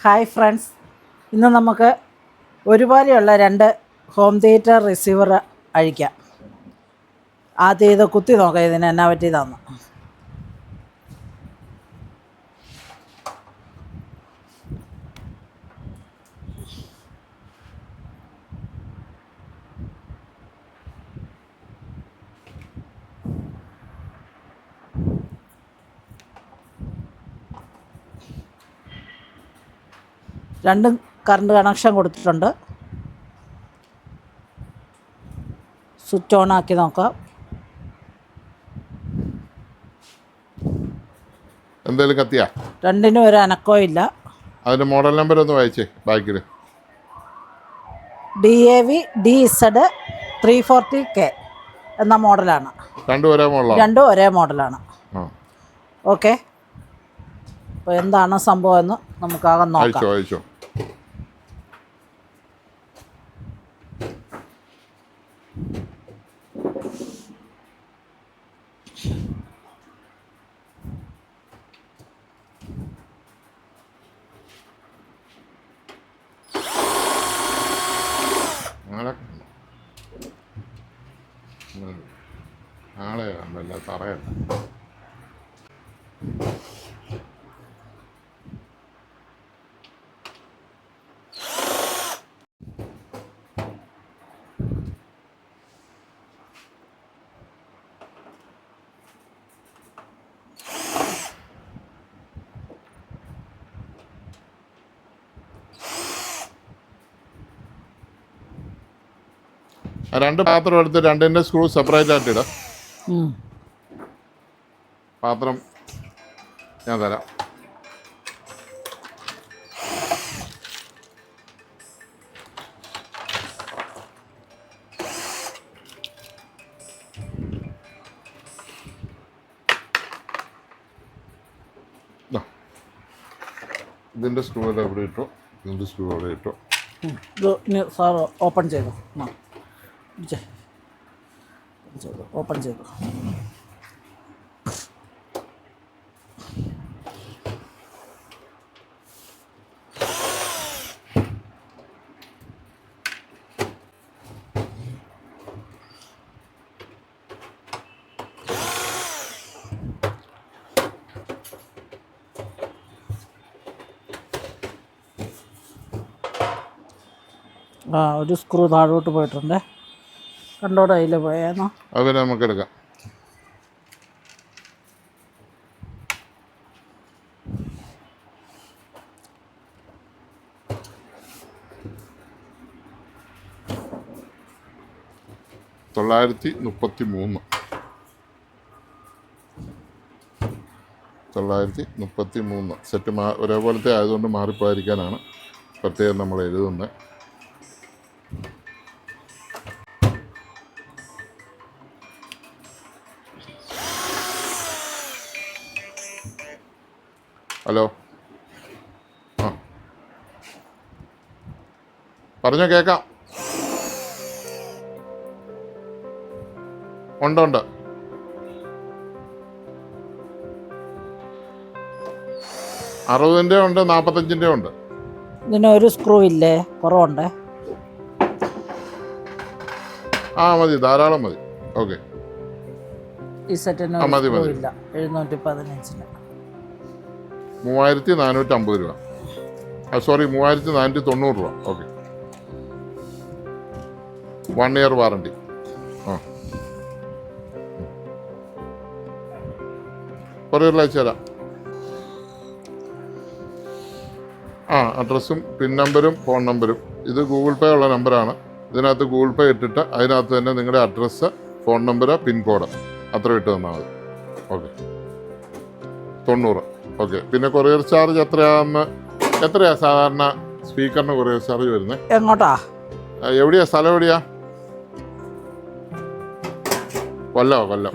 Hi friends, ഇന്ന് നമുക്ക് ഒരുപോലെയുള്ള രണ്ട് ഹോം തിയേറ്റർ റിസീവർ അഴിക്കാം. ആദ്യം ഇത് കുത്തി നോക്കാം ഇതിന് എന്നാ പറ്റിയതാന്ന്. രണ്ടും കറണ്ട് കണക്ഷൻ കൊടുത്തിട്ടുണ്ട്. സ്വിച്ച് ഓൺ ആക്കി നോക്കാം. എന്തായാലും കത്തിയാ രണ്ടിനും ഒരു അനക്കവും ഇല്ല. അതിന്റെ മോഡൽ നമ്പർ ഒന്ന് വായിച്ചേ. ബാക്കിൽ DAV DZ340K എന്ന മോഡലാണ്. രണ്ടും ഒരേ മോഡലാണ്. ഓക്കെ, അപ്പോൾ എന്താണ് സംഭവം എന്ന് നമുക്കാകെ നോക്കാം. അയച്ചോ. നാളെ തറയല്ല. രണ്ട് പാത്രം എടുത്ത് രണ്ടിൻ്റെ സ്ക്രൂ സെപ്പറേറ്റ് ആയിട്ട് ഇടാം. പാത്രം ഞാൻ തരാം. ഇതിൻ്റെ സ്ക്രൂ എവിടെ ഇട്ടോ, ഇതിൻ്റെ സ്ക്രൂ എവിടെ ഇട്ടോ. സാർ ഓപ്പൺ ചെയ്തു. ഓപ്പൺ ചെയ്തു. ഒരു സ്ക്രൂ താഴോട്ട് പോയിട്ടുണ്ട്. കണ്ടോടെ അതിൽ പോയെന്നോ അത് നമുക്ക് എടുക്കാം. $933 സെറ്റ് ഒരേപോലത്തെ ആയതുകൊണ്ട് മാറിപ്പോയിരിക്കാനാണ് പ്രത്യേകം നമ്മൾ എഴുതുന്നത്. ഹലോ, പറഞ്ഞോ, കേൾക്കാം. ഉണ്ട് 60-ൻ്റെ ഉണ്ട്, 45-ൻ്റെ ഉണ്ട്. ഇതിന് ഒരു സ്ക്രൂ ഇല്ലേ? കുറവുണ്ട്. മതി, ധാരാളം മതി. ഓക്കെ, ഈ സെറ്റിന് മതി. 715-ന് 3450 രൂപ. സോറി, 3490 രൂപ. Okay, 1 year warranty. കൊറിയറിൽ അയച്ചു തരാം. അഡ്രസ്സും പിൻ നമ്പരും ഫോൺ നമ്പരും. ഇത് ഗൂഗിൾ പേ ഉള്ള നമ്പറാണ്. ഇതിനകത്ത് ഗൂഗിൾ പേ ഇട്ടിട്ട് അതിനകത്ത് തന്നെ നിങ്ങളുടെ അഡ്രസ്സ്, ഫോൺ നമ്പർ, പിൻകോഡ് അത്ര ഇട്ട് തന്നാൽ മതി. ഓക്കെ, 90. ഓക്കെ, പിന്നെ കൊറിയർ ചാർജ് എത്രയാ സാധാരണ സ്പീക്കറിന് കൊറിയർ ചാർജ് വരുന്നത്? എങ്ങോട്ടാ? എവിടെയാ സ്ഥലം? എവിടെയാ? കൊല്ലം.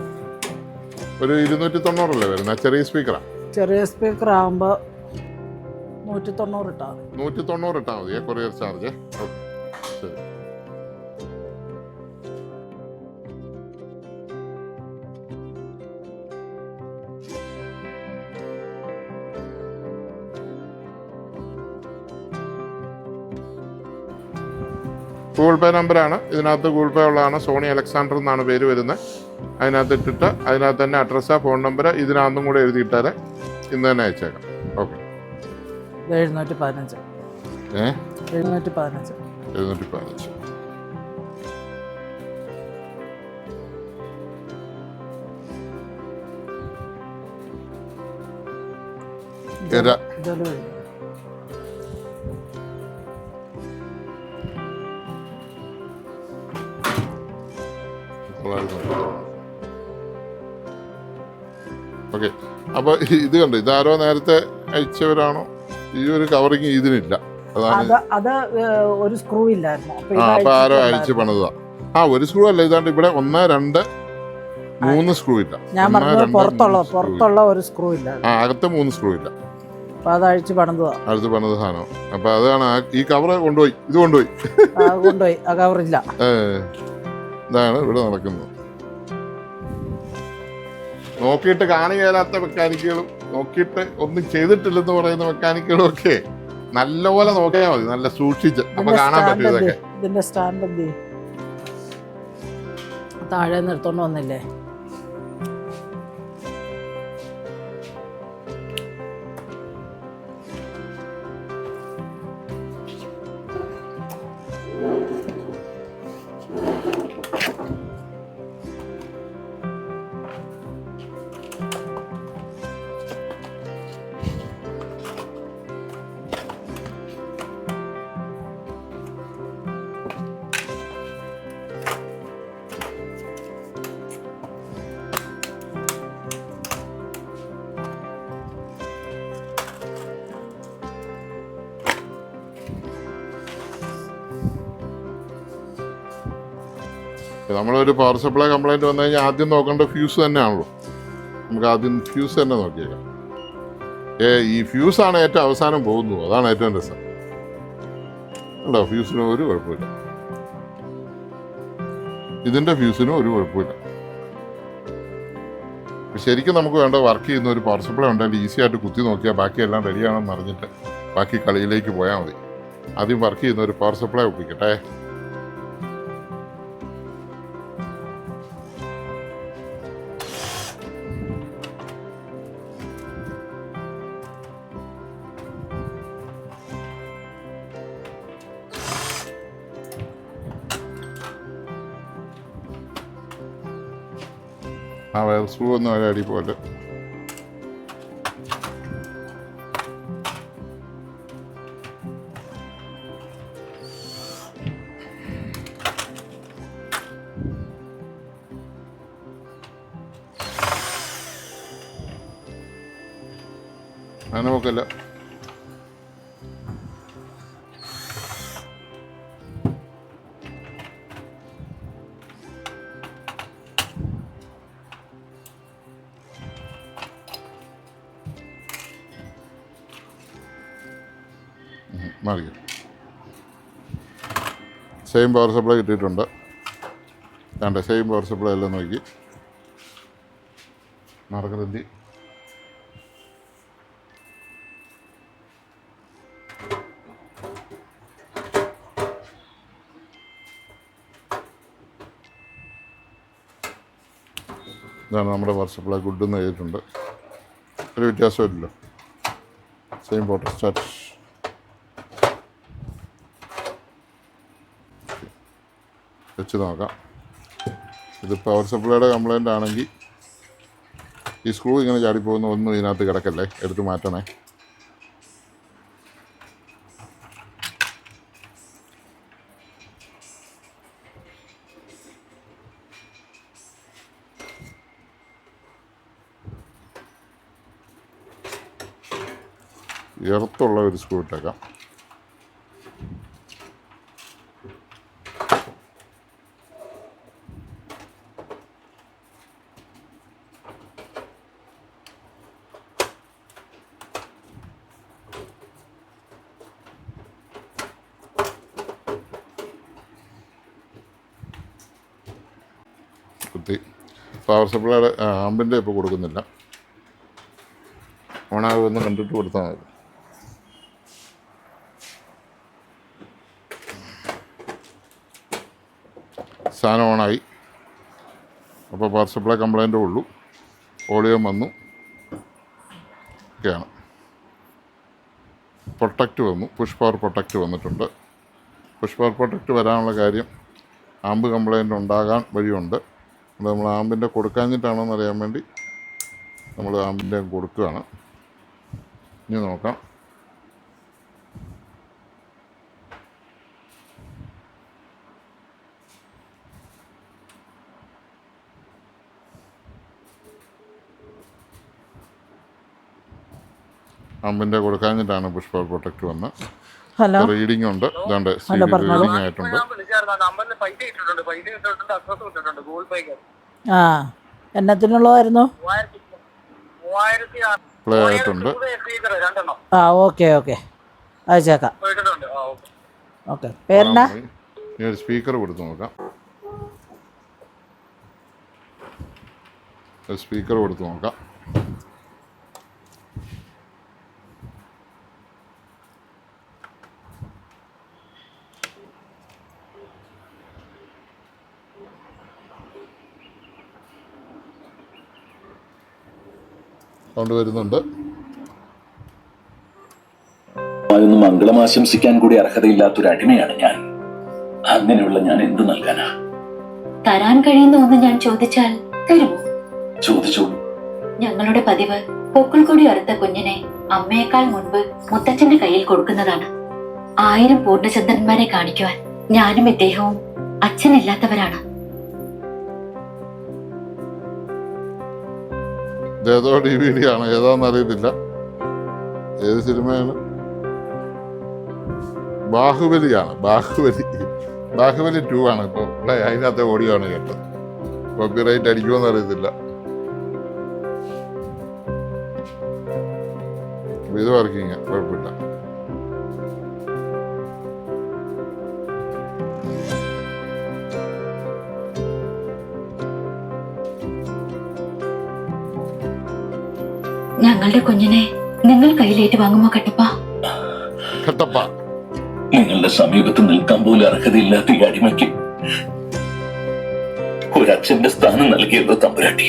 ഒരു 290 വരുന്നത്. ചെറിയ സ്പീക്കറാ. ചെറിയ സ്പീക്കർ ആകുമ്പോൾ 190 ഇട്ടാൽ 190 ഇട്ടാൽ മതി കൊറിയർ ചാർജ്. ഓക്കെ, ശരി. ഗൂഗിൾ പേ നമ്പറാണ്. ഇതിനകത്ത് ഗൂഗിൾ പേ ഉള്ളതാണ്. സോണി അലക്സാണ്ടർ എന്നാണ് പേര് വരുന്നത്. അതിനകത്ത് ഇട്ടിട്ട് അതിനകത്ത് തന്നെ അഡ്രസ്സാ ഫോൺ നമ്പർ ഇതിനകത്തും കൂടെ എഴുതിയിട്ടാൽ ഇന്ന് തന്നെ അയച്ചേക്കാം. ഓക്കെ. 715. 715. 715. ഓക്കെ. അപ്പോൾ ഇത് കണ്ടു, ഇതാരോ നേരത്തെ അയച്ചവരാണോ? ഈ ഒരു കവറിങ് ഇതിനില്ല. അതാണ് അത് ഒരു സ്ക്രൂ ഇല്ലായിരുന്നു. അപ്പൊ ആരോ അയച്ചു പണിതാ. ഒരു സ്ക്രൂ അല്ല, ഇതാണ്ട് ഇവിടെ 1, 2, 3 സ്ക്രൂ ഇല്ല. ഞാൻ പറഞ്ഞത് പുറത്തുള്ള ഒരു സ്ക്രൂ ഇല്ല. അകത്ത് 3 സ്ക്രൂ ഇല്ല. അപ്പൊ അത് അഴിച്ച് പണിതതാ. അഴിച്ച് പണിത സാധനം. അപ്പൊ അതാണ് ഈ കവർ കൊണ്ടുപോയി. ഇത് കൊണ്ടുപോയി. ആ കവറില്ല. ഇതാണ് ഇവിടെ നടക്കുന്നത്. നോക്കിയിട്ട് കാണുകയില്ലാത്ത മെക്കാനിക്കുകളും നോക്കിയിട്ട് ഒന്നും ചെയ്തിട്ടില്ലെന്ന് പറയുന്ന മെക്കാനിക്കുകളും ഒക്കെ നല്ലപോലെ നോക്കിയാൽ മതി, നല്ല സൂക്ഷിച്ച്. അപ്പൊ കാണാൻ പറ്റും ഇതൊക്കെ. ഇതിന്റെ സ്റ്റാൻഡ് എന്ത് താഴെ നിർത്തോണ്ട് വന്നില്ലേ? നമ്മളൊരു പവർ സപ്ലൈ കംപ്ലൈൻറ്റ് വന്നു കഴിഞ്ഞാൽ ആദ്യം നോക്കേണ്ട ഫ്യൂസ് തന്നെയാണല്ലോ. നമുക്ക് ആദ്യം ഫ്യൂസ് തന്നെ നോക്കിയേക്കാം. ഈ ഫ്യൂസാണ് ഏറ്റവും അവസാനം പോകുന്നത്. അതാണ് ഏറ്റവും രസം. അല്ലോ, ഫ്യൂസിന് ഒരു കുഴപ്പമില്ല. ഇതിൻ്റെ ഫ്യൂസിനും ഒരു കുഴപ്പമില്ല. ശരിക്കും നമുക്ക് വേണ്ട വർക്ക് ചെയ്യുന്ന ഒരു പവർ സപ്ലൈ ഉണ്ടെങ്കിൽ ഈസി ആയിട്ട് കുത്തി നോക്കിയാൽ ബാക്കിയെല്ലാം റെഡിയാണെന്ന് അറിഞ്ഞിട്ട് ബാക്കി കളിയിലേക്ക് പോയാൽ മതി. ആദ്യം വർക്ക് ചെയ്യുന്ന ഒരു പവർ സപ്ലൈ ഒപ്പിക്കട്ടെ. വയർ സ്ക്രൂ ഒന്നും ഒരു അടി പോലെ. അങ്ങനെ നോക്കല്ല. മാറിക്കും. സെയിം പവർ സപ്ലൈ കിട്ടിയിട്ടുണ്ട്. വേണ്ട, സെയിം പവർ സപ്ലൈ എല്ലാം നോക്കി മാർഗരന്തി. ഇതാണ് നമ്മുടെ പവർ സപ്ലൈ. ഗുഡ് എന്ന് എഴുതിയിട്ടുണ്ട്. ഒരു വ്യത്യാസമില്ലല്ലോ. Same water stat. വെച്ച് നോക്കാം. ഇത് പവർ സപ്ലൈയുടെ കംപ്ലൈൻ്റ് ആണെങ്കിൽ ഈ സ്ക്രൂ ഇങ്ങനെ ചാടിപ്പോകുന്ന ഒന്നും ഇതിനകത്ത് കിടക്കല്ലേ, എടുത്ത് മാറ്റണേ. എർത്തുള്ള ഒരു സ്ക്രൂ ഇട്ടേക്കാം. കുത്തി. പവർ സപ്ലൈയുടെ ആമ്പിൻ്റെ ഇപ്പോൾ കൊടുക്കുന്നില്ല. ഓണാകുമെന്ന് കണ്ടിട്ട് കൊടുത്താൽ മതി. സാധനം ഓണായി. അപ്പോൾ പവർ സപ്ലൈ കംപ്ലൈൻറ്റേ ഉള്ളൂ. വോളിയം വന്നു, ഒക്കെയാണ്. പ്രൊട്ടക്റ്റ് വന്നു, പുഷ് പവർ പ്രൊട്ടക്റ്റ് വന്നിട്ടുണ്ട്. പുഷ് പവർ പ്രൊട്ടക്റ്റ് വരാനുള്ള കാര്യം ആമ്പ് കംപ്ലൈൻറ്റ് ഉണ്ടാകാൻ വഴിയുണ്ട്. അത് നമ്മൾ ആമ്പിൻ്റെ കൊടുക്കാഞ്ഞിട്ടാണോ എന്നറിയാൻ വേണ്ടി നമ്മൾ ആമ്പിൻ്റെ കൊടുക്കുകയാണ്. ഇനി നോക്കാം. ആമ്പിൻ്റെ കൊടുക്കാഞ്ഞിട്ടാണ് പുഷ് പവർ പ്രൊട്ടക്റ്റ് വന്ന്. ഹലോ റീഡിംഗ് ഉണ്ട്, ഇതാണ്ട് ഹലോ, പറഞ്ഞോളൂ. റീഡിംഗ് ആയിട്ടുണ്ട്. ആ എന്നത്തിനുള്ളതായിരുന്നു? പ്ലേ ആയിട്ടുണ്ട്. ആ ഓക്കെ ഓക്കെ, അയച്ചേക്കാം. ഓക്കെ, പേരെന്നാ? ഇനി ഒരു സ്പീക്കർ കൊടുത്ത് നോക്കാം. ഒരു സ്പീക്കർ കൊടുത്ത് നോക്കാം. സൗണ്ട് വരുന്നുണ്ട്. ഒന്ന് മംഗളം ആശംസിക്കാൻ കൂടി അർഹതയില്ലാത്തൊരു അടിമയാണ് ഞാൻ. അങ്ങനെയുള്ള ഞാൻ എന്ത് നൽകാനാ? തരാൻ കഴിയുന്ന ഒന്ന് ഞാൻ ചോദിച്ചാൽ തരുമോ? ചോദിച്ചോളൂ. ഞങ്ങളുടെ പതിവ് പൊക്കിൾ കൊടി അറുത്ത കുഞ്ഞിനെ അമ്മയേക്കാൾ മുൻപ് മുത്തച്ഛന്റെ കയ്യിൽ കൊടുക്കുന്നതാണ്. 1000 പൂർണ്ണചന്ദ്രന്മാരെ കാണിക്കുവാൻ ഞാനും ഇദ്ദേഹവും അച്ഛനില്ലാത്തവരാണ്. ഏതോ DVD ആണ്, ഏതാണെന്ന് അറിയത്തില്ല. ഏത് സിനിമയാണ്? ബാഹുബലിയാണ്. ബാഹുബലി 2 ആണ് ഇപ്പോൾ ഇവിടെ. അതിനകത്തെ ഓഡിയോ ആണ് കേട്ടത്. കോപ്പിറൈറ്റ് അടിക്കുമെന്ന് അറിയത്തില്ല. ഇത് വർക്കിങ്, കുഴപ്പമില്ല. ഞങ്ങളുടെ കുഞ്ഞിനെ നിങ്ങൾ കയ്യിലേറ്റ് വാങ്ങുമോ കട്ടപ്പ? കട്ടപ്പ, നിങ്ങളുടെ സമീപത്ത് നിൽക്കാൻ പോലും അർഹതയില്ലാത്ത ഈ അടിമയ്ക്ക് ഒരച്ഛന്റെ സ്ഥാനം നൽകിയല്ലോ തമ്പുരാട്ടി.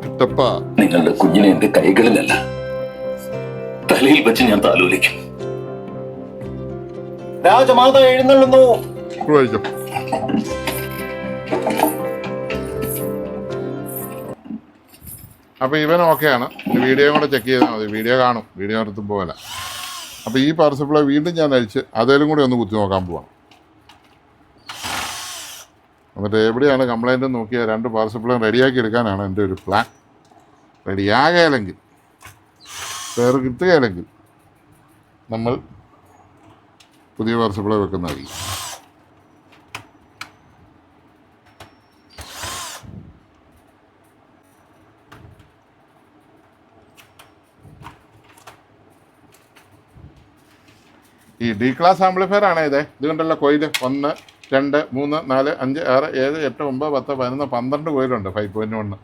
കട്ടപ്പ, നിങ്ങളുടെ കുഞ്ഞിനെ എന്റെ കൈകളിലല്ല, തലയിൽ വെച്ച് ഞാൻ താലോലിക്കും. രാജമാത എഴുന്നള്ളുന്നു. വായിച്ചോ. അപ്പോൾ ഇവൻ ഓക്കെയാണ്. വീഡിയോ കൂടെ ചെക്ക് ചെയ്താൽ മതി. വീഡിയോ കാണും, വീഡിയോ നിർത്തും പോലെ. അപ്പോൾ ഈ പവർ സപ്ലൈ വീണ്ടും ഞാൻ അഴിച്ച് അതേലും കൂടി ഒന്ന് കുത്തി നോക്കാൻ പോവാം. എന്നിട്ട് എവിടെയാണ് കംപ്ലൈൻറ്റ് നോക്കിയാൽ 2 പവർ സപ്ലൈ റെഡിയാക്കി എടുക്കാനാണ് എൻ്റെ ഒരു പ്ലാൻ. റെഡിയാകയില്ലെങ്കിൽ, വേറെ കിട്ടുകയില്ലെങ്കിൽ നമ്മൾ പുതിയ പവർ സപ്ലൈ വെക്കുന്നതായിരിക്കും. ഈ ഡി ക്ലാസ് ആംപ്ലിഫയർ ആണ് ഇത് കണ്ടല്ലോ. കോയിൽ 1, 2, 3, 4, 5, 6, 7, 8, 9, 10, 11, 12 കോയിലുണ്ട്. 5.1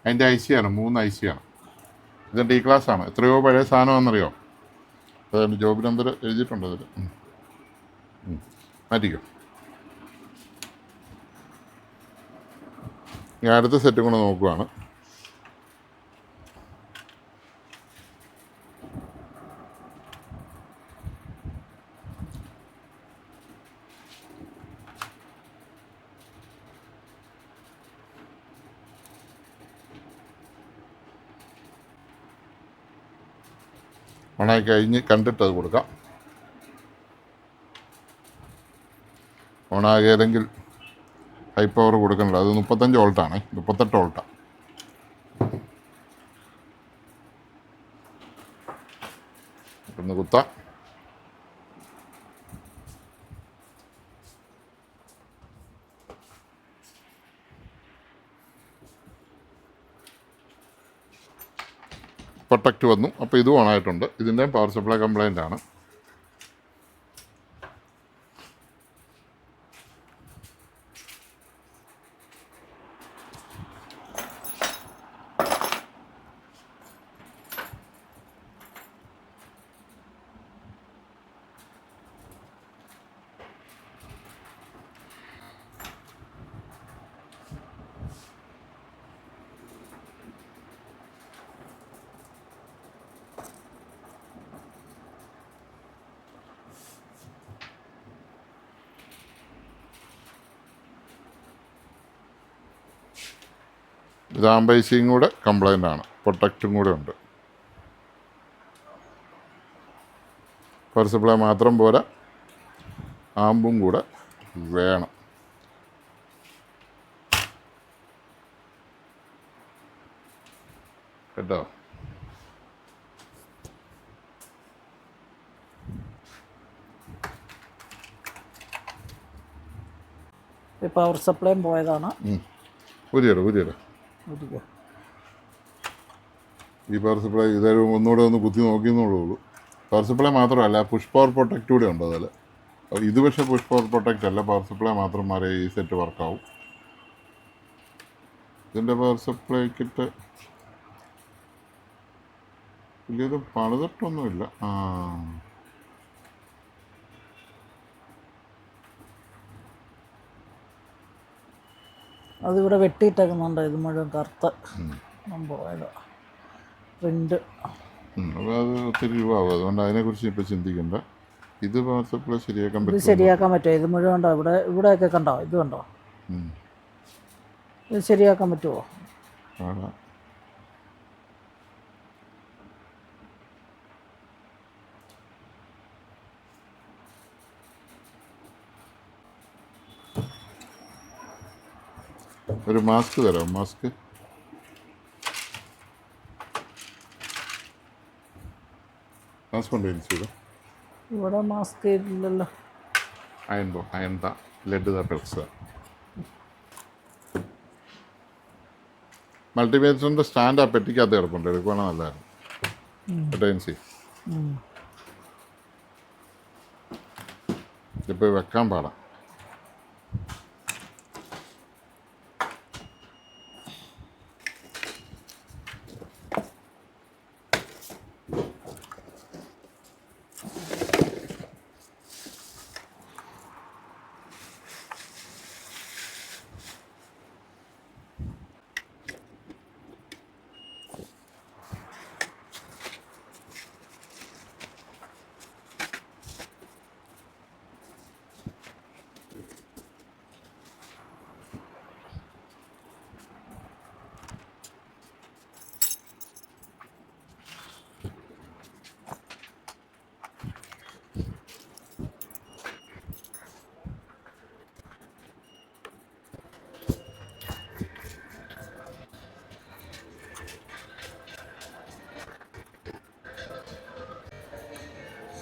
അതിൻ്റെ IC ആണ്. 3 IC ആണ്. ഇത് ഡി ക്ലാസ് ആണ്. എത്രയോ പഴയ സാധനമാണെന്നറിയോ? അതുകൊണ്ട് ജോബ് നമ്പർ എഴുതിയിട്ടുണ്ട് അതിൽ. മാറ്റിക്കോ. ഞാൻ അടുത്ത സെറ്റും കൂടെ നോക്കുവാണ്. ഓണായി കഴിഞ്ഞ് കണ്ടിട്ട് അത് കൊടുക്കാം. ഓണാകില്ലെങ്കിൽ ഹൈ പവർ കൊടുക്കണില്ല. അത് 35 വോൾട്ടാണ്, 38 വോൾട്ടാണ്. ഒന്ന് കുത്താം. പ്രൊട്ടക്റ്റ് വന്നു. അപ്പോൾ ഇതും ഓണായിട്ടുണ്ട്. ഇതിൻ്റെയും പവർ സപ്ലൈ കംപ്ലൈൻ്റ് ആണ്. ഇത് ആംബൈസിയും കൂടെ കംപ്ലൈൻ്റ് ആണ്, പ്രൊട്ടക്റ്റും കൂടെ ഉണ്ട്. പവർ സപ്ലൈ മാത്രം പോരാ, ആമ്പും കൂടെ വേണം. കേട്ടോ. ഈ പവർ സപ്ലൈയും പോയതാണ്. പുതിയടോ. ഈ പവർ സപ്ലൈ ഇതൊരു ഒന്നുകൂടെ ഒന്ന് കുത്തി നോക്കിയെന്നുള്ളൂ. പവർ സപ്ലൈ മാത്രമല്ല, പുഷ് പവർ പ്രൊട്ടക്റ്റ് കൂടെ ഉണ്ട് അതിൽ. ഇത് പക്ഷേ പുഷ് പവർ പ്രൊട്ടക്റ്റ് അല്ല, പവർ സപ്ലൈ മാത്രം മാറി ഈ സെറ്റ് വർക്കാവും. ഇതിൻ്റെ പവർ സപ്ലൈ കിറ്റ് വലിയത് പണിതിട്ടൊന്നുമില്ല. അതിവിടെ വെട്ടിയിട്ടേക്കുന്നുണ്ട്. ഇത് മുഴുവൻ കറുത്ത് പോയത് പ്രിൻ്റ്. അപ്പോൾ അത് ഒത്തിരി രൂപ ആവും, അതുകൊണ്ട് അതിനെക്കുറിച്ച് ഇപ്പോൾ ചിന്തിക്കണ്ട. ഇത് പവർ സപ്ലൈ ശരിയാക്കാൻ ഇത് പറ്റും. ശരിയാക്കാൻ പറ്റുമോ? ഇത് മുഴുവൻ ഉണ്ടോ ഇവിടെയൊക്കെ കണ്ടോ? ഇത് കണ്ടോ? ഇത് ശരിയാക്കാൻ പറ്റുമോ? ഒരു മാസ്ക് തരാം. മാസ്ക് ഉണ്ട് ചെയ്തോ. ഇവിടെ മാസ്ക് ഇല്ലല്ലോ. അയന്ത ലെഡ് പെൽസ്. മൾട്ടിമീറ്ററിൻ്റെ സ്റ്റാൻഡ് ആ പെട്ടിക്കകത്ത് കിടപ്പുണ്ട്, എടുക്കുവാണെങ്കിൽ നല്ലതായിരുന്നു. ഏജൻസി ഇപ്പോൾ വെക്കാൻ പാടാം.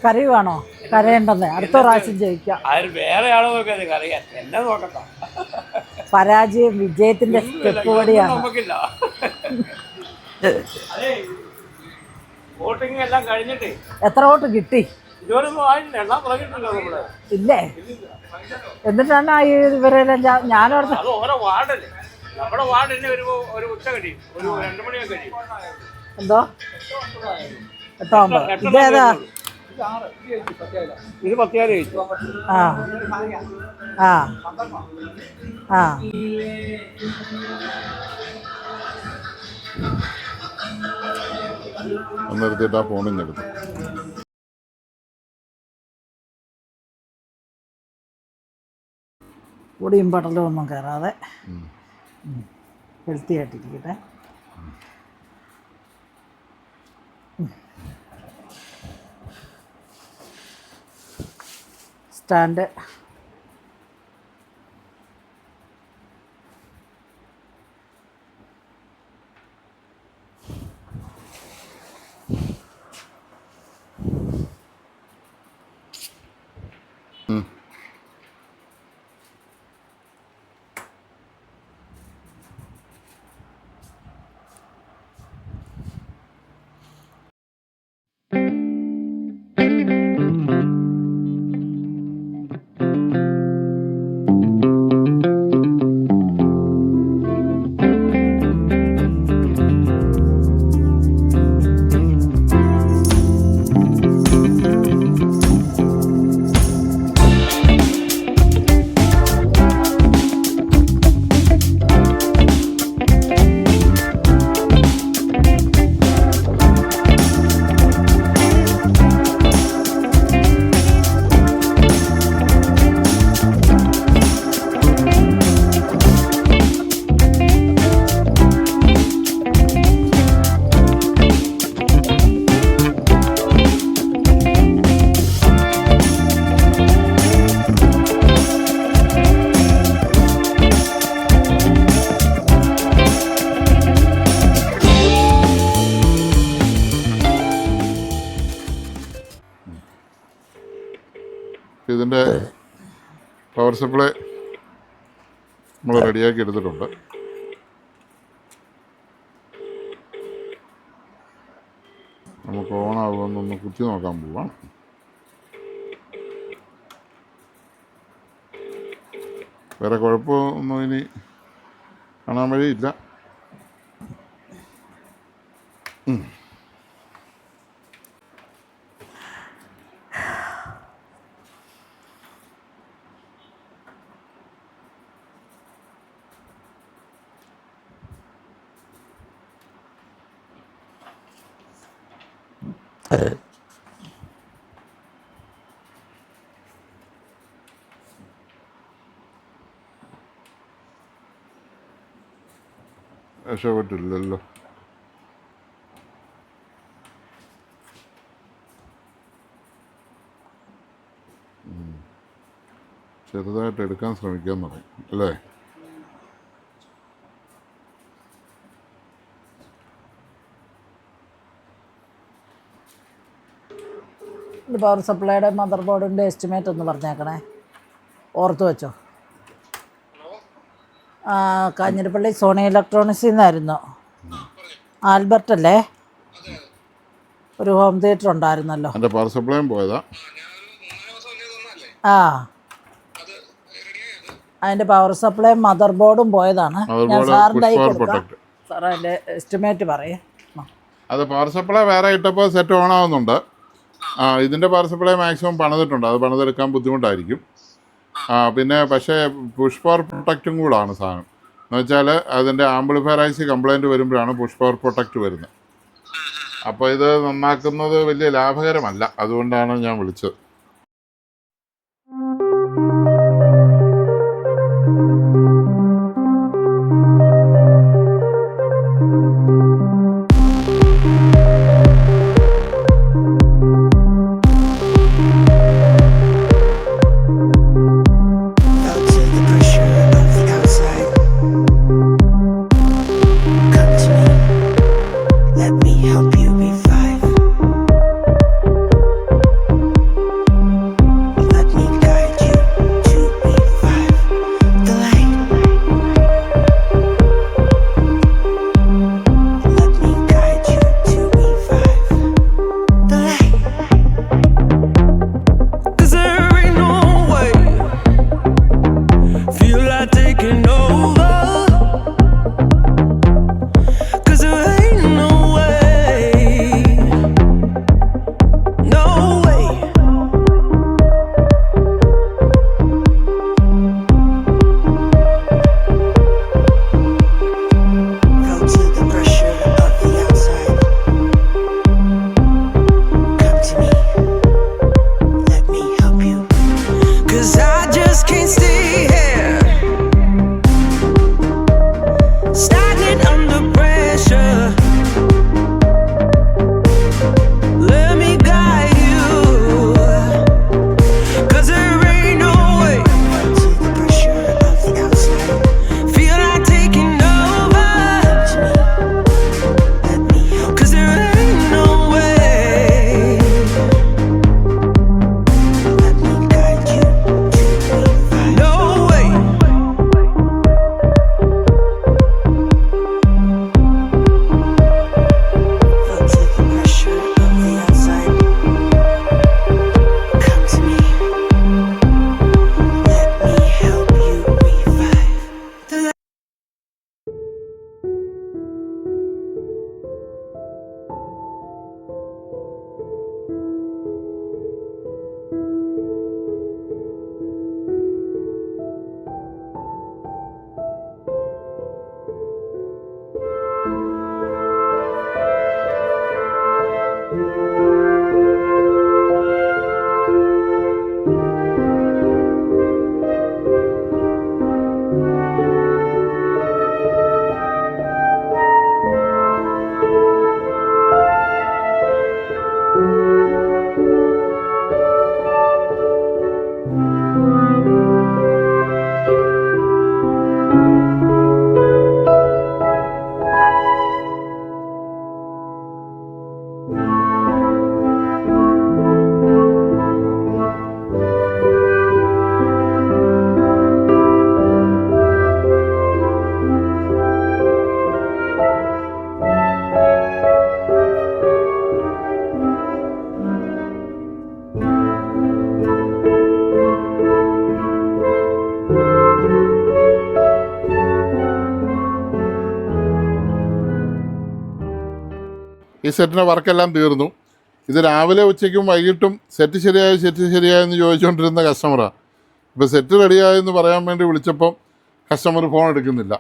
കറി വേണോ? കരയുണ്ടെന്നേ, അടുത്ത പ്രാവശ്യം ജയിക്കാം. വേറെ ആളെ നോക്കാതെ കറിയാൻ എന്നെ നോക്കണ്ട. പരാജയം വിജയത്തിന്റെ സ്റ്റെപ്പ് കൂടിയാണ്. നമുക്കില്ല. അതെ, വോട്ടിംഗ് എല്ലാം കഴിഞ്ഞിട്ട് എത്ര വോട്ട് കിട്ടി? ഇതുവരെയൊന്നും ആയിട്ടില്ല, എണ്ണാൻ തുടങ്ങിയിട്ടില്ല നമ്മള്. ഇല്ലേ? എന്നിട്ടാണ് ഇവരെല്ലാം ഞാനോർത്ത്. അത് ഓരോ വാർഡല്ലേ, നമ്മുടെ വാർഡിന് ഒരു ഉച്ച കഴിയും, ഒരു 2 മണിയൊക്കെ കഴിയും. എന്തോ 8 ഇതേതാ? ഇത് 10 കഴിച്ചു. ആ ആ ആ നിർത്തിയിട്ട് ആ ഫോണിൽ നിന്ന് എടുത്തു. പൊടിയും പടലും ഒന്നും കയറാതെ ഹെൽത്തി ആയിട്ടിരിക്കട്ടെ. സ്റ്റാൻഡ് ഇതിൻ്റെ പവർ സപ്ലൈ നമ്മൾ റെഡിയാക്കി എടുത്തിട്ടുണ്ട്. നമുക്ക് ഓണാകുമെന്നൊന്ന് കുത്തി നോക്കാൻ പോവാം. വേറെ കുഴപ്പമൊന്നും ഇനി കാണാൻ വഴിയില്ല. രക്ഷപ്പെട്ടില്ലല്ലോ. ചെറുതായിട്ട് എടുക്കാൻ ശ്രമിക്കാൻ തുടങ്ങി അല്ലേ? പവർ സപ്ലൈയുടെ മദർ ബോർഡിൻ്റെ എസ്റ്റിമേറ്റ് ഒന്ന് പറഞ്ഞേക്കണേ, ഓർത്ത് വെച്ചോ. കാഞ്ഞിരപ്പള്ളി സോണി ഇലക്ട്രോണിക്സിൽ നിന്നായിരുന്നു. ആൽബർട്ട് അല്ലേ? ഒരു ഹോം തിയേറ്റർ ഉണ്ടായിരുന്നല്ലോ. എൻ്റെ പവർ സപ്ലൈയും പോയതാ. ആ, അതിൻ്റെ പവർ സപ്ലൈ മദർ ബോർഡും പോയതാണ്. ഞാൻ സാറിൻ്റെ കൈ കൊടുക്കാം. സാർ അതിൻ്റെ എസ്റ്റിമേറ്റ് പറയേ. അത് പവർ സപ്ലൈ വേറെ ഇട്ടപ്പോൾ സെറ്റ് ഓൺ ആവുന്നുണ്ട്. ഇതിൻ്റെ പവർ സപ്ലൈ മാക്സിമം പണിതിട്ടുണ്ട്. അത് പണിതെടുക്കാൻ ബുദ്ധിമുട്ടായിരിക്കും. പിന്നെ പക്ഷേ പുഷ് പവർ പ്രൊട്ടക്റ്റും കൂടാണ് സാധനം. എന്ന് വെച്ചാൽ അതിൻ്റെ ആംപ്ലിഫയർ ഐസി കംപ്ലൈൻറ്റ് വരുമ്പോഴാണ് പുഷ് പവർ പ്രൊട്ടക്റ്റ് വരുന്നത്. അപ്പോൾ ഇത് നന്നാക്കുന്നത് വലിയ ലാഭകരമല്ല. അതുകൊണ്ടാണ് ഞാൻ വിളിച്ചത്. ഈ സെറ്റിൻ്റെ വർക്കെല്ലാം തീർന്നു. ഇത് രാവിലെ ഉച്ചയ്ക്കും വൈകിട്ടും സെറ്റ് ശരിയായെന്ന് ചോദിച്ചുകൊണ്ടിരുന്ന കസ്റ്റമറാണ്. ഇപ്പോൾ സെറ്റ് റെഡിയായെന്ന് പറയാൻ വേണ്ടി വിളിച്ചപ്പം കസ്റ്റമർ ഫോൺ എടുക്കുന്നില്ല.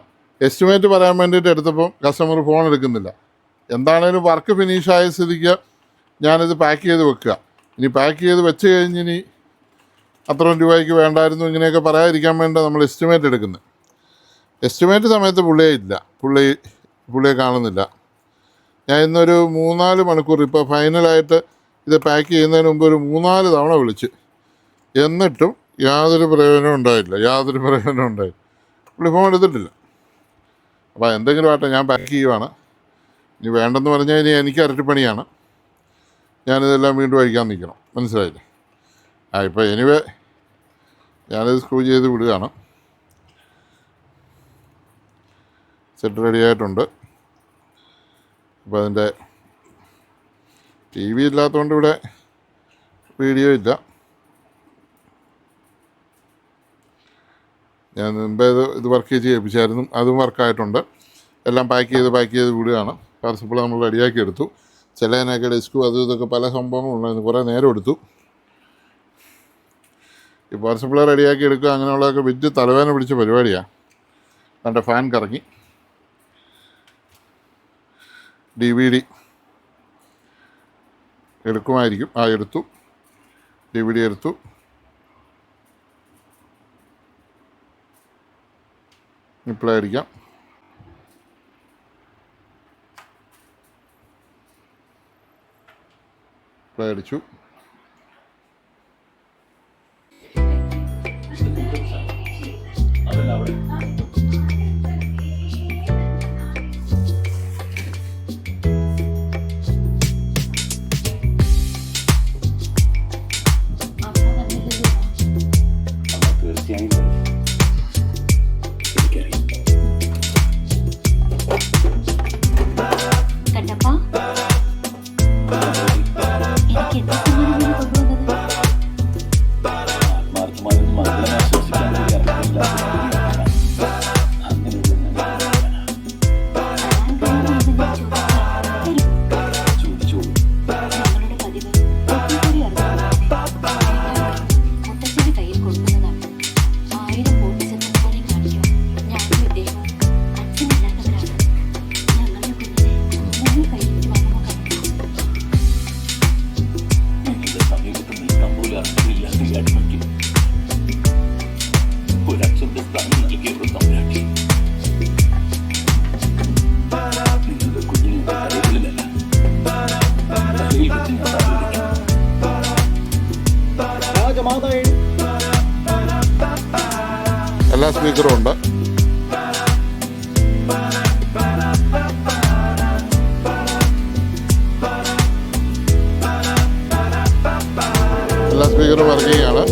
എസ്റ്റിമേറ്റ് പറയാൻ വേണ്ടിയിട്ട് എടുത്തപ്പം കസ്റ്റമർ ഫോൺ എടുക്കുന്നില്ല. എന്താണേലും വർക്ക് ഫിനിഷായ സ്ഥിതിക്ക് ഞാനിത് പാക്ക് ചെയ്ത് വെക്കുക. ഇനി പാക്ക് ചെയ്ത് വെച്ച് കഴിഞ്ഞ് ഇനി അത്രയും രൂപയ്ക്ക് വേണ്ടായിരുന്നു ഇങ്ങനെയൊക്കെ പറയാതിരിക്കാൻ വേണ്ടി നമ്മൾ എസ്റ്റിമേറ്റ് എടുക്കുന്നത്. എസ്റ്റിമേറ്റ് സമയത്ത് പുള്ളിയെ കാണുന്നില്ല. ഞാൻ ഇന്നൊരു 3-4 മണിക്കൂർ ഇപ്പോൾ ഫൈനലായിട്ട് ഇത് പാക്ക് ചെയ്യുന്നതിന് മുമ്പ് ഒരു 3-4 തവണ വിളിച്ച്, എന്നിട്ടും യാതൊരു പ്രയോജനവും ഉണ്ടായില്ല. പുള്ളി ഫോൺ എടുത്തിട്ടില്ല. അപ്പോൾ എന്തെങ്കിലും ആട്ടെ, ഞാൻ പാക്ക് ചെയ്യുവാണ്. ഇനി വേണ്ടെന്ന് പറഞ്ഞാൽ ഇനി എനിക്ക് ഇരട്ടിപ്പണിയാണ്. ഞാനിതെല്ലാം വീണ്ടും അഴിക്കാൻ നിൽക്കണം. മനസ്സിലായില്ലേ? ഇപ്പോൾ എനിവേ ഞാനിത് സ്ക്രൂ ചെയ്ത് വിടുകയാണ്. സെറ്റ് റെഡി ആയിട്ടുണ്ട്. അപ്പോൾ അതിൻ്റെ TV ഇല്ലാത്തതുകൊണ്ട് ഇവിടെ വീഡിയോ ഇല്ല. ഞാൻ മുമ്പേ ഇത് വർക്ക് ചെയ്യിപ്പിച്ചായിരുന്നു, അതും വർക്കായിട്ടുണ്ട്. എല്ലാം പാക്ക് ചെയ്ത് വിടുകയാണ്. പാർസൽ നമ്മൾ റെഡിയാക്കി എടുത്തു. ചിലതിനൊക്കെ ഡെസ്കും അതും ഇതൊക്കെ പല സംഭവങ്ങളുണ്ടായിരുന്നു, കുറേ നേരം എടുത്തു. ഈ പാർസൽ റെഡിയാക്കി എടുക്കുക അങ്ങനെയുള്ളതൊക്കെ വിറ്റ് തലവേദന പിടിച്ച പരിപാടിയാണ്. എൻ്റെ ഫാൻ കറങ്ങി. DVD എടുക്കുമായിരിക്കും. എടുത്തു. DVD എടുത്തു. ഇപ്പോഴേ അടിക്കാം. ഇപ്പോഴേ അടിച്ചു. കണ്ടപ്പാ എനിക്ക് എന്ത് സമ്മാനമാണ് കൊണ്ടുവന്നത്? ആത്മാർത്ഥമായൊന്നും മംഗളം ആശംസിക്കാൻ കൂടി അർഹതയില്ലാത്ത ചോദിച്ചോളൂ. ഞങ്ങളുടെ പതിവ് പൊക്കിൾക്കൊടി മുത്തച്ഛന്റെ കയ്യിൽ കൊടുക്കുന്നതാണ്. 1000 പൂർണ്ണചന്ദ്രന്മാരെ കാണിക്കാൻ ഞാനും ഇദ്ദേഹവും അച്ഛനില്ലാത്തവരാണ്. ഞങ്ങളുടെ കുഞ്ഞിനെ ഞങ്ങൾ കൈവറ്റുവാണെന്ന് എന്റെ സമീപത്ത് നിൽക്കാൻ പോലും അർഹതയില്ലാത്ത ഈ അടിമയ്ക്ക് ഒരച്ഛന്റെ സ്ഥാനം നൽകിയവർ തമ്പുരാട്ടി. നിങ്ങളുടെ കുഞ്ഞിനെ കരകളിലല്ല, തലയിൽ വെച്ച് ഞാൻ ആദരിക്കും. എല്ലാ സ്പീക്കറും ഉണ്ട്. എല്ലാ സ്പീക്കറും വർക്കിംഗ് ആണ്.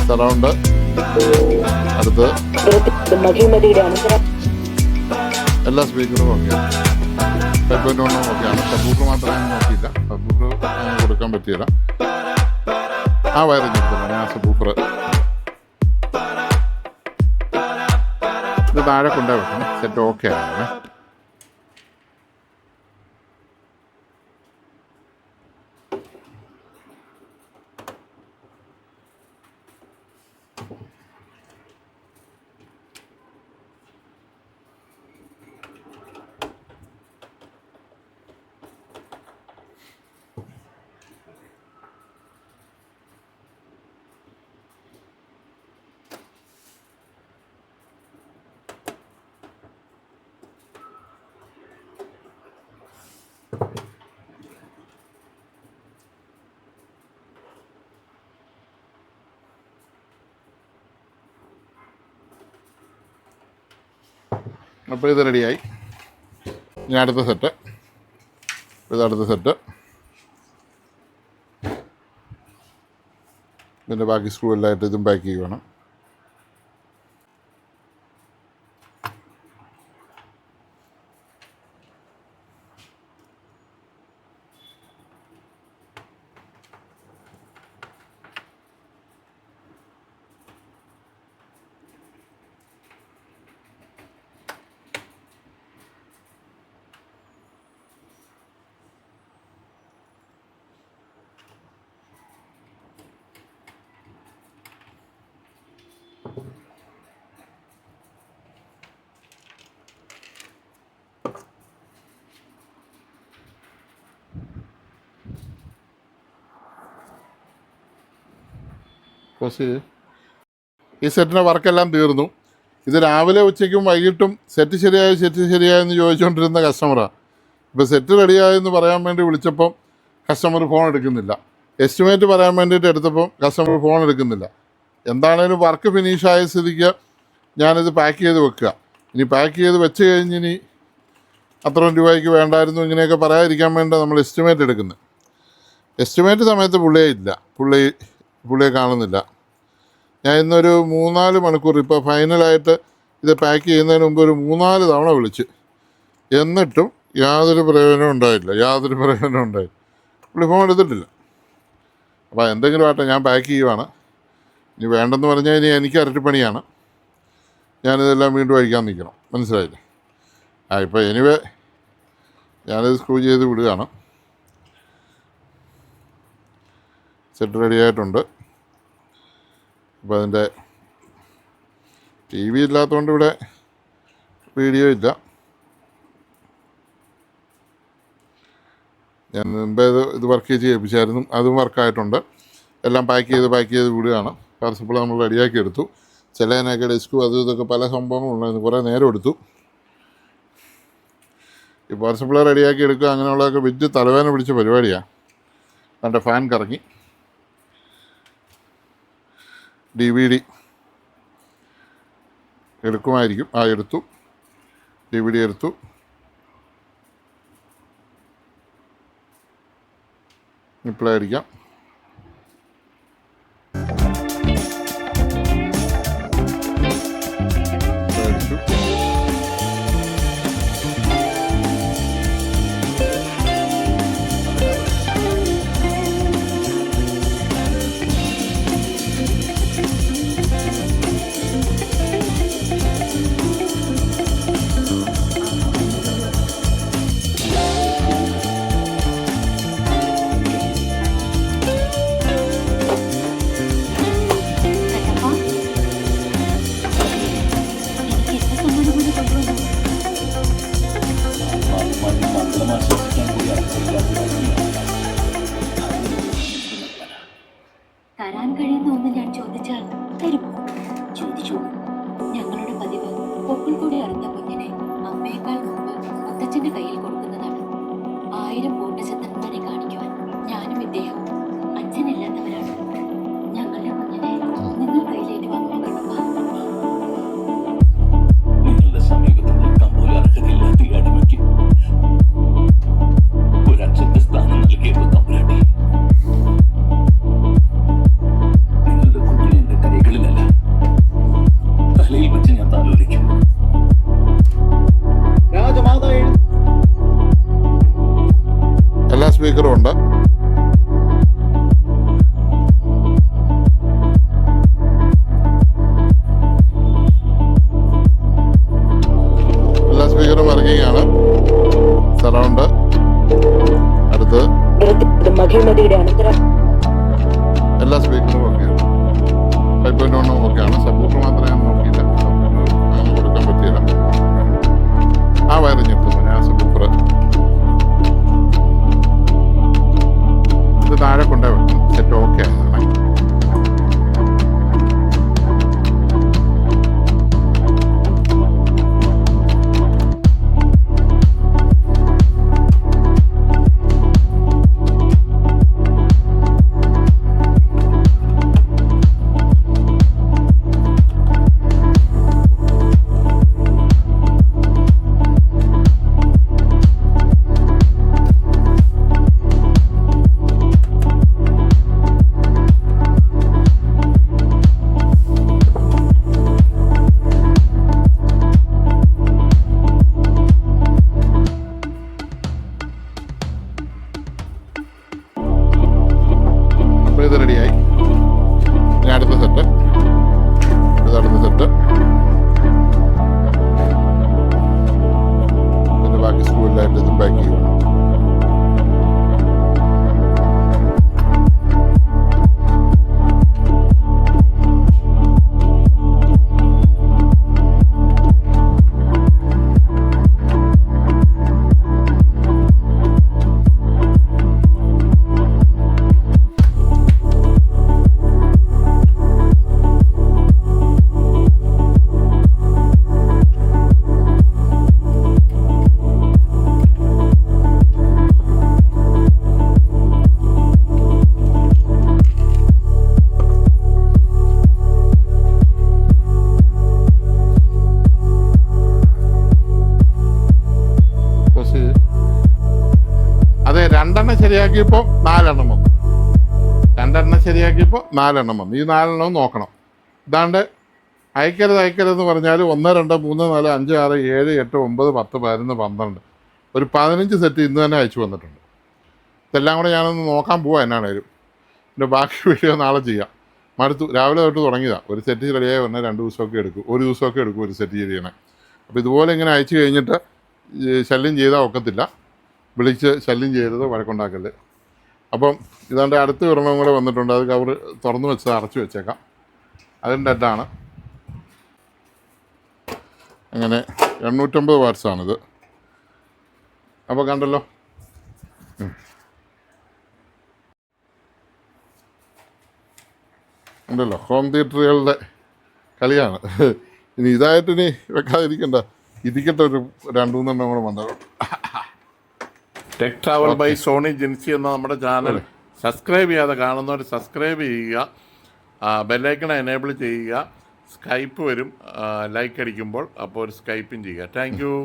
സറൗണ്ട് അടുത്ത് എല്ലാ സ്പീക്കറും ഓക്കെയാണ്. 5.1 ഓക്കെയാണ്. സബ്വൂഫർ മാത്രമേ ഞാൻ നോക്കിയില്ല. സബ്വൂഫർ കൊടുക്കാൻ പറ്റിയില്ല. ആ വയറിങ് എടുത്തില്ല. ഞാൻ സബ്വൂഫർ ഇത് താഴെ കൊണ്ടുപോയി വെക്കണം. സെറ്റ് ഓക്കെ ആണ്. അപ്പോൾ ഇത് റെഡിയായി. ഇനി അടുത്ത സെറ്റ്. ഇതടുത്ത സെറ്റ്. ഇതിൻ്റെ ബാക്കി സ്ക്രൂ എല്ലായിട്ട് ഇതും പാക്ക് ചെയ്യുകയാണ്. ഈ സെറ്റിൻ്റെ വർക്കെല്ലാം തീർന്നു. ഇത് രാവിലെ ഉച്ചയ്ക്കും വൈകിട്ടും സെറ്റ് ശരിയായെന്ന് ചോദിച്ചുകൊണ്ടിരുന്ന കസ്റ്റമറാണ്. ഇപ്പോൾ സെറ്റ് റെഡിയായെന്ന് പറയാൻ വേണ്ടി വിളിച്ചപ്പം കസ്റ്റമർ ഫോൺ എടുക്കുന്നില്ല. എസ്റ്റിമേറ്റ് പറയാൻ വേണ്ടിയിട്ട് എടുത്തപ്പം കസ്റ്റമർ ഫോൺ എടുക്കുന്നില്ല. എന്താണേലും വർക്ക് ഫിനിഷായ സ്ഥിതിക്ക് ഞാനിത് പാക്ക് ചെയ്ത് വെക്കുക. ഇനി പാക്ക് ചെയ്ത് വെച്ച് കഴിഞ്ഞ് ഇനി അത്രയും രൂപയ്ക്ക് വേണ്ടായിരുന്നു ഇങ്ങനെയൊക്കെ പറയാതിരിക്കാൻ വേണ്ടി നമ്മൾ എസ്റ്റിമേറ്റ് എടുക്കുന്നത്. എസ്റ്റിമേറ്റ് സമയത്ത് പുള്ളിയെ ഇല്ല, പുള്ളിയെ കാണുന്നില്ല. ഞാൻ ഇന്നൊരു 3-4 മണിക്കൂർ ഇപ്പോൾ ഫൈനലായിട്ട് ഇത് പാക്ക് ചെയ്യുന്നതിന് മുമ്പ് ഒരു 3-4 തവണ വിളിച്ച്, എന്നിട്ടും യാതൊരു പ്രയോജനവും ഉണ്ടായില്ല. പുള്ളി ഫോൺ എടുത്തിട്ടില്ല. അപ്പോൾ എന്തെങ്കിലും ആട്ടെ, ഞാൻ പാക്ക് ചെയ്യുവാണ്. ഇനി വേണ്ടെന്ന് പറഞ്ഞാൽ ഇനി എനിക്ക് ഇരട്ടിപ്പണിയാണ്. ഞാനിതെല്ലാം വീണ്ടും അഴിക്കാൻ നിൽക്കണം. മനസ്സിലായില്ലേ? ഇപ്പോൾ എനിവേ ഞാനിത് സ്ക്രൂ ചെയ്ത് വിടുകയാണ്. സെറ്റ് റെഡി ആയിട്ടുണ്ട്. അപ്പോൾ അതിൻ്റെ TV ഇല്ലാത്തതുകൊണ്ട് ഇവിടെ വീഡിയോ ഇല്ല. ഞാൻ മുമ്പേ ഇത് വർക്ക് ചെയ്യിപ്പിച്ചായിരുന്നു, അതും വർക്കായിട്ടുണ്ട്. എല്ലാം പാക്ക് ചെയ്ത് വിടുകയാണ്. പാർസപ്പിൾ നമ്മൾ റെഡിയാക്കി എടുത്തു. ചിലതിനൊക്കെ ഡെസ്കും അതും ഇതൊക്കെ പല സംഭവങ്ങളുണ്ടായിരുന്നു, കുറേ നേരം എടുത്തു. ഈ പാർസപ്പിൾ റെഡിയാക്കി എടുക്കുക അങ്ങനെയുള്ളതൊക്കെ വലിയ തലവേദന പിടിച്ച പരിപാടിയാണ്. അതിൻ്റെ ഫാൻ കറങ്ങി. DVD എടുക്കുമായിരിക്കും. എടുത്തു. DVD എടുത്തു. ഇപ്പോൾ അടിക്കാം. തരാൻ കഴിയുന്ന ഒന്ന് ഞാൻ ചോദിച്ചാൽ തരുമോ? ചോദിച്ചു. ഞങ്ങളുടെ പതിവ് പൊക്കിൾ കൂടി അറുത്ത കുഞ്ഞിനെ അമ്മയേക്കാൾ മുമ്പ് മുത്തച്ഛന്റെ കയ്യിൽ കൊടുക്കുന്നതാണ്. 1000 പൂർണ്ണചന്ദ്രന്മാരെ കാണിക്കുവാൻ ഞാനും ഇദ്ദേഹവും അച്ഛനില്ലാത്തവരാണ്. ഞങ്ങളുടെ കുഞ്ഞിനെ നിങ്ങൾ കയ്യിലേക്ക് വന്നു കണ്ടപ്പാ. നിങ്ങളുടെ സമീപത്ത് നിൽക്കാൻ പോലും അർഹതയില്ലാത്ത ഈ അടിമയ്ക്ക് ഒരച്ഛന്റെ സ്ഥാനം നൽകിയത് തമ്പുരാട്ടി. നിങ്ങളുടെ കുഞ്ഞിനെ എന്റെ കൈകളിലല്ല, തലയിൽ വെച്ച് ഞാൻ താലോലിക്കും. എല്ലാ സ്പീക്കറും ഉണ്ട്. എല്ലാ സ്പീക്കറും വർക്കിംഗ് ആണ്. സറൗണ്ട് അടുത്ത് എല്ലാ സ്പീക്കറും ഓക്കെയാണ്. 5.1 ഓക്കെയാണ്. സപ്പോർട്ട് മാത്രമേ ഞാൻ നോക്കിയില്ല. അങ്ങനെ കൊടുക്കാൻ പറ്റിയില്ല. ആ വയറിങ് എത്തുന്നു. ഞാൻ സപ്പോർട്ടർ ഇത് താഴെ കൊണ്ടുപോയി സെറ്റ് ഓക്കെ ആണ്. ഇത് റെഡിയായി. ഇനി അടുത്ത സെറ്റ്. ഇതടുത്ത സെറ്റ്. ഇതിൻ്റെ ബാക്കി സ്കൂളിലായിട്ട് ഇതും പാക്ക് ചെയ്യും. ശരിയാക്കിയപ്പോൾ 4 എണ്ണം വന്നു. 2 എണ്ണം ശരിയാക്കിയപ്പോൾ 4 എണ്ണം വന്നു. ഈ 4 എണ്ണവും നോക്കണം. ഇതാണ്ട് അയക്കരുതെന്ന് പറഞ്ഞാൽ 1 2 3 4 5 6 7 8 9 10 11 12 ഒരു 15 സെറ്റ് ഇന്ന് തന്നെ അയച്ചു വന്നിട്ടുണ്ട്. ഇതെല്ലാം കൂടെ ഞാനൊന്ന് നോക്കാൻ പോവാം എന്നാണേലും. പിന്നെ ബാക്കി വീഡിയോ നാളെ ചെയ്യാം. മടുത്തു. രാവിലെ തൊട്ട് തുടങ്ങിയതാണ്. ഒരു സെറ്റ് റെഡിയായി വന്നാൽ 2 ദിവസമൊക്കെ എടുക്കും, ഒരു ദിവസമൊക്കെ എടുക്കും ഒരു സെറ്റ് ചെയ്യണേ. അപ്പോൾ ഇതുപോലെ ഇങ്ങനെ അയച്ചു കഴിഞ്ഞിട്ട് ശല്യം ചെയ്താൽ ഒക്കത്തില്ല. വിളിച്ച് ശല്യം ചെയ്യരുത്, വഴക്കുണ്ടാക്കല്ലേ. അപ്പം ഇതാണ്ട് അടുത്ത ഒരെണ്ണം കൂടെ വന്നിട്ടുണ്ട്. അത് കവർ തുറന്നു വെച്ച് അടച്ചു വെച്ചേക്കാം. അതിൻ്റെ ഡെഡാണ്. അങ്ങനെ 850 വാട്ട്സാണിത്. അപ്പോൾ കണ്ടല്ലോ. ഉണ്ടല്ലോ, ഹോം തിയേറ്ററുകളുടെ കളിയാണ്. ഇനി ഇതായിട്ടിനി വെക്കാതിരിക്കണ്ട, ഇരിക്കട്ടെ. ഒരു 2-3 എണ്ണം കൂടെ വന്നോളൂ. Tech travel by Soni Jincy എന്ന നമ്മുടെ ചാനൽ സബ്സ്ക്രൈബ് ചെയ്യാതെ കാണുന്നവർ സബ്സ്ക്രൈബ് ചെയ്യുക, ബെല്ലൈക്കൺ എനേബിൾ ചെയ്യുക. സ്കൈപ്പ് വരും ലൈക്ക് അടിക്കുമ്പോൾ, അപ്പോൾ ഒരു സ്കൈപ്പും ചെയ്യുക. Thank U.